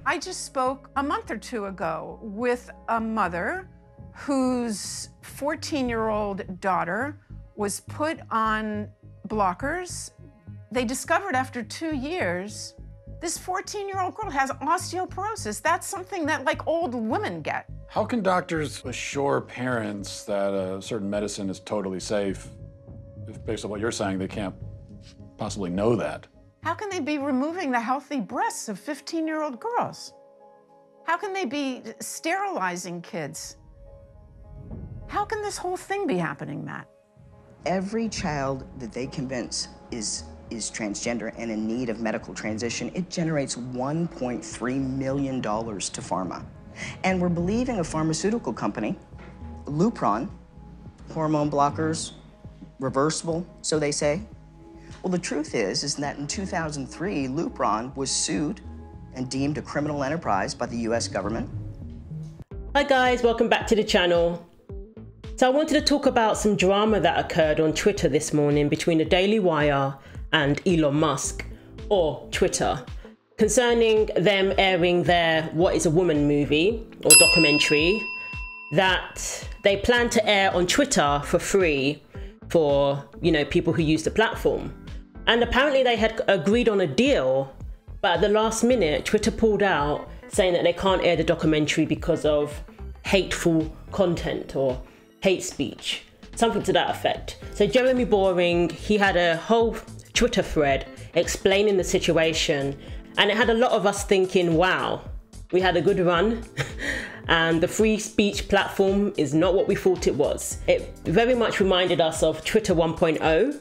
I just spoke a month or two ago with a mother whose 14-year-old daughter was put on blockers. They discovered after 2 years, this 14-year-old girl has osteoporosis. That's something that like old women get. How can doctors assure parents that a certain medicine is totally safe if, based on what you're saying, they can't possibly know that? How can they be removing the healthy breasts of 15-year-old girls? How can they be sterilizing kids? How can this whole thing be happening, Matt? Every child that they convince is transgender and in need of medical transition, it generates $1.3 million to pharma. And we're believing a pharmaceutical company, Lupron, hormone blockers, reversible, so they say. Well, the truth is that in 2003, Lupron was sued and deemed a criminal enterprise by the US government. Hi guys, welcome back to the channel. So I wanted to talk about some drama that occurred on Twitter this morning between the Daily Wire and Elon Musk, or Twitter, concerning them airing their What is a Woman movie or documentary that they plan to air on Twitter for free for, people who use the platform. And apparently they had agreed on a deal, but at the last minute, Twitter pulled out saying that they can't air the documentary because of hateful content or hate speech, something to that effect. So Jeremy Boring, he had a whole Twitter thread explaining the situation, and it had a lot of us thinking, wow, we had a good run and the free speech platform is not what we thought it was. It very much reminded us of Twitter 1.0,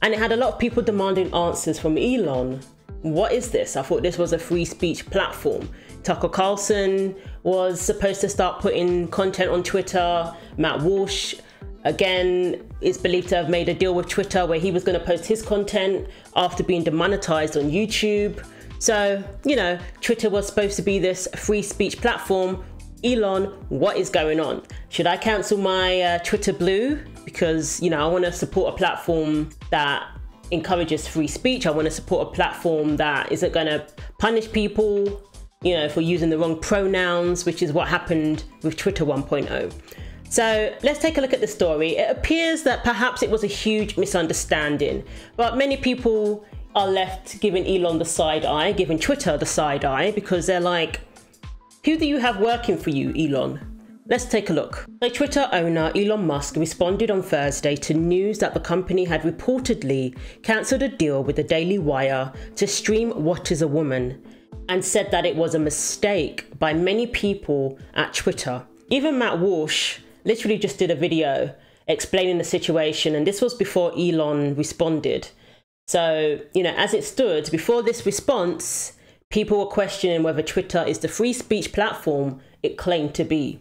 and it had a lot of people demanding answers from Elon. What is this? I thought this was a free speech platform. Tucker Carlson was supposed to start putting content on Twitter. Matt Walsh, again, is believed to have made a deal with Twitter where he was going to post his content after being demonetized on YouTube. So, Twitter was supposed to be this free speech platform. Elon, what is going on? Should I cancel my Twitter Blue? Because, I want to support a platform that encourages free speech. I want to support a platform that isn't going to punish people, for using the wrong pronouns, which is what happened with Twitter 1.0. So let's take a look at the story. It appears that perhaps it was a huge misunderstanding, but many people are left giving Elon the side eye, giving Twitter the side eye, because they're like, who do you have working for you, Elon? Let's take a look. The Twitter owner Elon Musk responded on Thursday to news that the company had reportedly cancelled a deal with the Daily Wire to stream What is a Woman, and said that it was a mistake by many people at Twitter. Even Matt Walsh literally just did a video explaining the situation, and this was before Elon responded. So, as it stood, before this response, people were questioning whether Twitter is the free speech platform it claimed to be.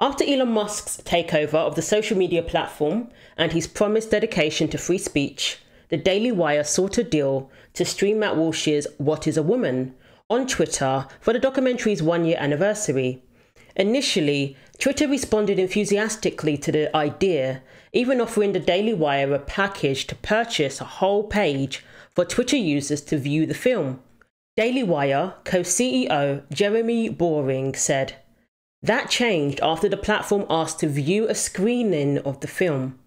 After Elon Musk's takeover of the social media platform and his promised dedication to free speech, the Daily Wire sought a deal to stream Matt Walsh's What is a Woman on Twitter for the documentary's 1-year anniversary. Initially, Twitter responded enthusiastically to the idea, even offering the Daily Wire a package to purchase a whole page for Twitter users to view the film. Daily Wire co-CEO Jeremy Boring said, "That changed after the platform asked to view a screening of the film.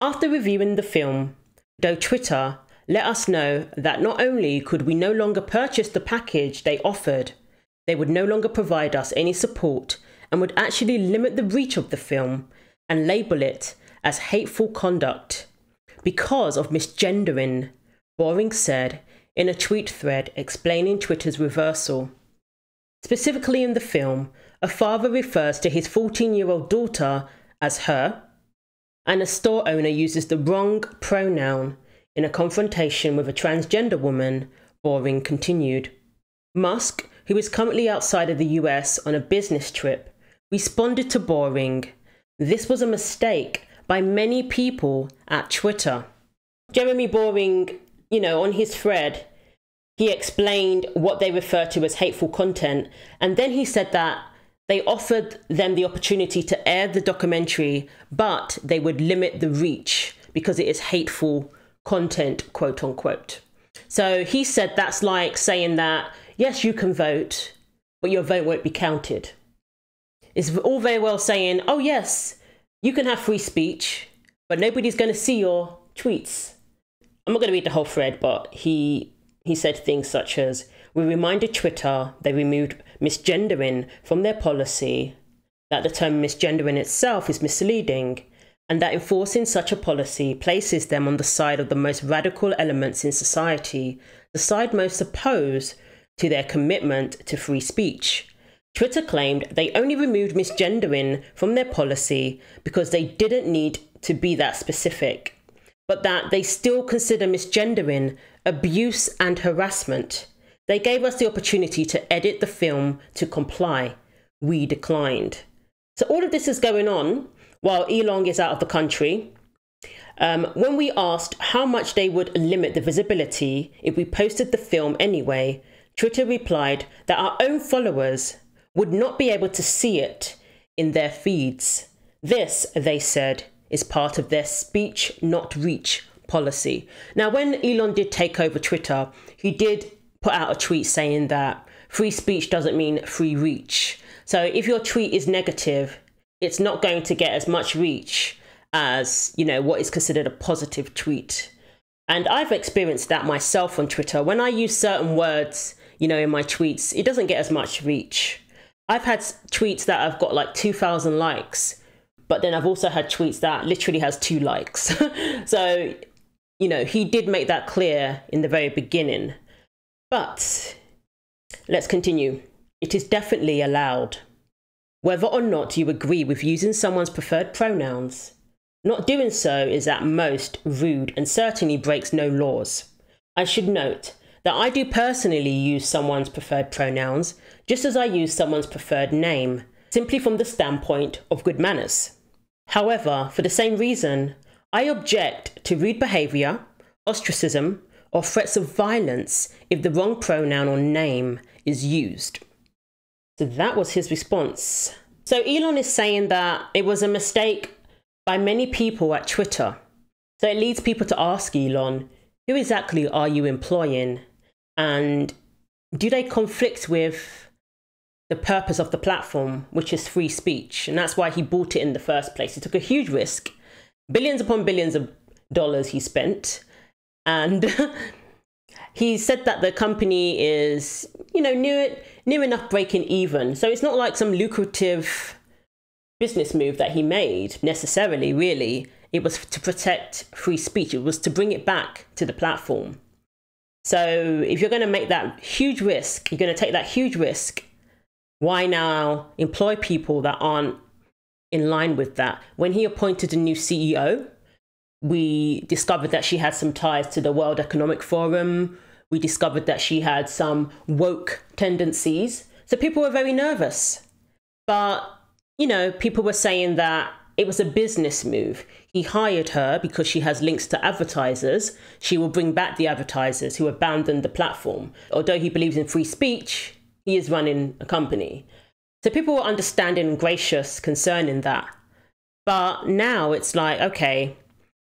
After reviewing the film, though Twitter let us know that not only could we no longer purchase the package they offered, they would no longer provide us any support and would actually limit the reach of the film and label it as hateful conduct because of misgendering," Boring said in a tweet thread explaining Twitter's reversal. Specifically in the film, a father refers to his 14-year-old daughter as her, and a store owner uses the wrong pronoun in a confrontation with a transgender woman, Boring continued. Musk, who is currently outside of the US on a business trip, responded to Boring. This was a mistake by many people at Twitter. Jeremy Boring, on his thread, he explained what they refer to as hateful content, and then he said that they offered them the opportunity to air the documentary, but they would limit the reach because it is hateful content, quote unquote. So he said that's like saying that, yes, you can vote, but your vote won't be counted. It's all very well saying, oh yes, you can have free speech, but nobody's going to see your tweets. I'm not going to read the whole thread, but he said things such as, we reminded Twitter they removed misgendering from their policy, that the term misgendering itself is misleading, and that enforcing such a policy places them on the side of the most radical elements in society, the side most opposed to their commitment to free speech. Twitter claimed they only removed misgendering from their policy because they didn't need to be that specific, but that they still consider misgendering abuse and harassment. They gave us the opportunity to edit the film to comply. We declined. So all of this is going on while Elon is out of the country. When we asked how much they would limit the visibility if we posted the film anyway, Twitter replied that our own followers would not be able to see it in their feeds. This, they said, is part of their speech not reach policy. Now, when Elon did take over Twitter, he did put out a tweet saying that free speech doesn't mean free reach. So if your tweet is negative, it's not going to get as much reach as, what is considered a positive tweet. And I've experienced that myself on Twitter. When I use certain words, in my tweets, it doesn't get as much reach. I've had tweets that have got like 2,000 likes, but then I've also had tweets that literally has 2 likes. So, he did make that clear in the very beginning. But let's continue. It is definitely allowed. Whether or not you agree with using someone's preferred pronouns, not doing so is at most rude and certainly breaks no laws. I should note that I do personally use someone's preferred pronouns just as I use someone's preferred name, simply from the standpoint of good manners. However, for the same reason, I object to rude behaviour, ostracism, or threats of violence if the wrong pronoun or name is used. So that was his response. So Elon is saying that it was a mistake by many people at Twitter. So it leads people to ask Elon, who exactly are you employing? And do they conflict with the purpose of the platform, which is free speech? And that's why he bought it in the first place. He took a huge risk, billions upon billions of dollars he spent. And he said that the company is, near enough breaking even. So it's not like some lucrative business move that he made necessarily, really. It was to protect free speech. It was to bring it back to the platform. So if you're going to make that huge risk, you're going to take that huge risk, why now employ people that aren't in line with that? When he appointed a new CEO, we discovered that she had some ties to the World Economic Forum. We discovered that she had some woke tendencies. So people were very nervous. But, people were saying that it was a business move. He hired her because she has links to advertisers. She will bring back the advertisers who abandoned the platform. Although he believes in free speech, he is running a company. So people were understanding and gracious concerning that. But now it's like, okay,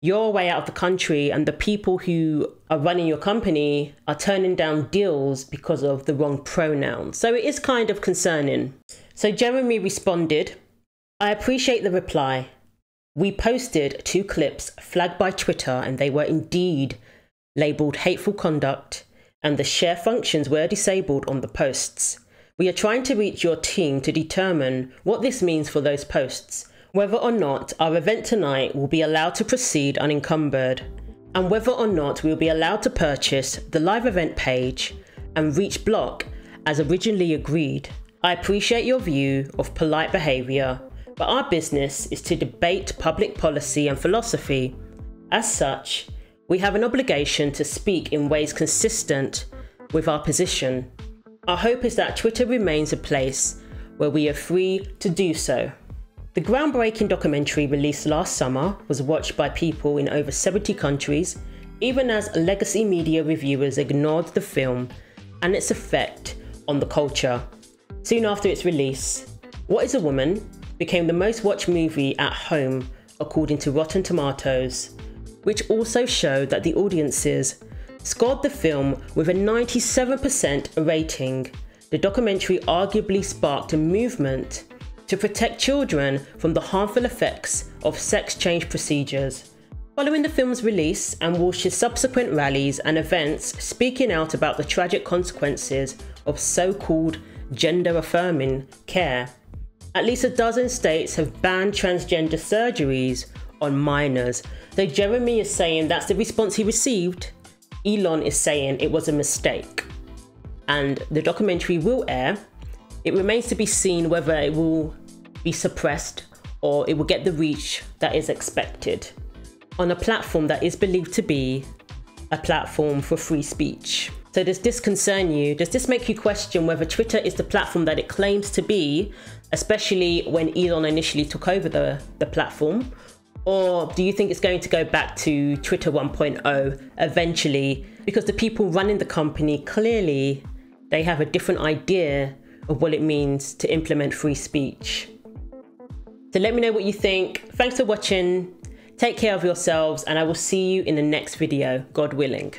you're away out of the country and the people who are running your company are turning down deals because of the wrong pronouns. So it is kind of concerning. So Jeremy responded, I appreciate the reply. We posted 2 clips flagged by Twitter and they were indeed labelled hateful conduct and the share functions were disabled on the posts. We are trying to reach your team to determine what this means for those posts, whether or not our event tonight will be allowed to proceed unencumbered, and whether or not we will be allowed to purchase the live event page and reach block as originally agreed. I appreciate your view of polite behaviour, but our business is to debate public policy and philosophy. As such, we have an obligation to speak in ways consistent with our position. Our hope is that Twitter remains a place where we are free to do so. The groundbreaking documentary released last summer was watched by people in over 70 countries, even as legacy media reviewers ignored the film and its effect on the culture. Soon after its release, What is a Woman became the most watched movie at home according to Rotten Tomatoes, which also showed that the audiences scored the film with a 97% rating. The documentary arguably sparked a movement to protect children from the harmful effects of sex change procedures. Following the film's release and Walsh's subsequent rallies and events speaking out about the tragic consequences of so-called gender-affirming care, at least a dozen states have banned transgender surgeries on minors. Though Jeremy is saying that's the response he received, Elon is saying it was a mistake. And the documentary will air. It remains to be seen whether it will be suppressed or it will get the reach that is expected on a platform that is believed to be a platform for free speech. So does this concern you? Does this make you question whether Twitter is the platform that it claims to be, especially when Elon initially took over the platform? Or do you think it's going to go back to Twitter 1.0 eventually? Because the people running the company, clearly, they have a different idea of what it means to implement free speech. So let me know what you think. Thanks for watching. Take care of yourselves, and I will see you in the next video, God willing.